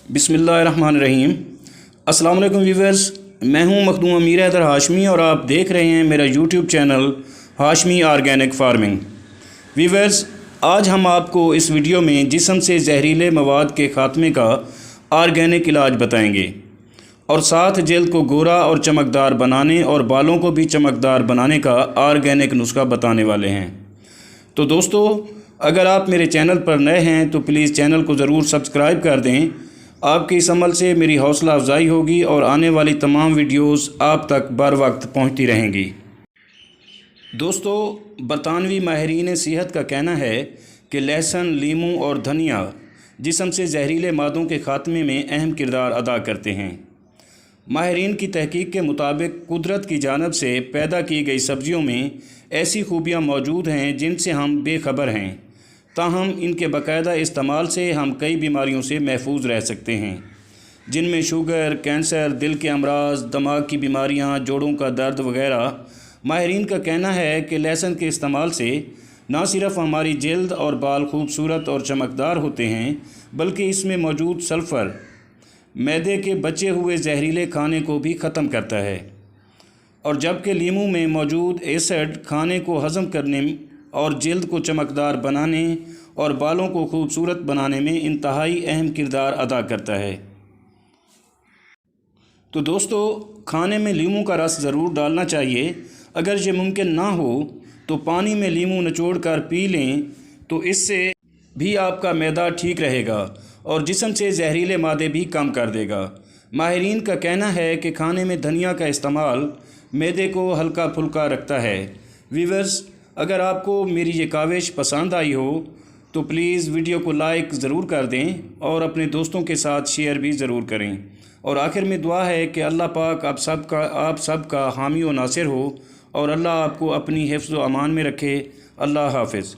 बिस्मिल्लाहिर्रहमानिर्रहीम। अस्सलाम वालेकुम व्यूअर्स, मैं हूं मखदूम अमीर हैदर हाशमी और आप देख रहे हैं मेरा YouTube channel Hashmi organic farming. Viewers, आज हम आपको इस वीडियो में जिस्म से जहरीले मवाद के ख़ात्मे का ऑर्गेनिक इलाज बताएंगे और साथ जल्द को गोरा और चमकदार बनाने और बालों को भी चमकदार बनाने का ऑर्गेनिक नुस्खा बताने वाले हैं। तो दोस्तों, अगर आप मेरे चैनल पर नए हैं तो प्लीज़ चैनल को ज़रूर सब्सक्राइब कर दें। आपके इस अमल से मेरी हौसला अफजाई होगी और आने वाली तमाम वीडियोस आप तक बर वक्त पहुँचती रहेंगी। दोस्तों, बरतानवी माहिरीन सेहत का कहना है कि लहसुन, लीमू और धनिया जिस्म से जहरीले मादों के ख़ात्मे में अहम किरदार अदा करते हैं। माहिरीन की तहकीक के मुताबिक कुदरत की जानिब से पैदा की गई सब्ज़ियों में ऐसी खूबियाँ मौजूद हैं जिनसे हम बेखबर हैं, ताहम इनके बाकायदा इस्तेमाल से हम कई बीमारियों से महफूज रह सकते हैं, जिनमें शुगर, कैंसर, दिल के अमराज, दिमाग की बीमारियां, जोड़ों का दर्द वगैरह। माहिरीन का कहना है कि लहसुन के इस्तेमाल से न सिर्फ हमारी जल्द और बाल खूबसूरत और चमकदार होते हैं, बल्कि इसमें मौजूद सल्फ़र मैदे के बचे हुए जहरीले खाने को भी ख़त्म करता है, और जबकि लीमू में मौजूद एसिड खाने को हज़म करने और जल्द को चमकदार बनाने और बालों को खूबसूरत बनाने में इंतहाई अहम किरदार अदा करता है। तो दोस्तों, खाने में लीमू का रस ज़रूर डालना चाहिए। अगर ये मुमकिन ना हो तो पानी में लीमू निचोड़ कर पी लें, तो इससे भी आपका मैदा ठीक रहेगा और जिस्म से जहरीले मादे भी कम कर देगा। माहिरीन का कहना है कि खाने में धनिया का इस्तेमाल मैदे को हल्का फुल्का रखता है। व्यूअर्स, अगर आपको मेरी ये काविश पसंद आई हो तो प्लीज़ वीडियो को लाइक ज़रूर कर दें और अपने दोस्तों के साथ शेयर भी ज़रूर करें। और आखिर में दुआ है कि अल्लाह पाक आप सब का हामी व नासिर हो और अल्लाह आपको अपनी हिफ्ज़ व अमान में रखे। अल्लाह हाफ़िज़।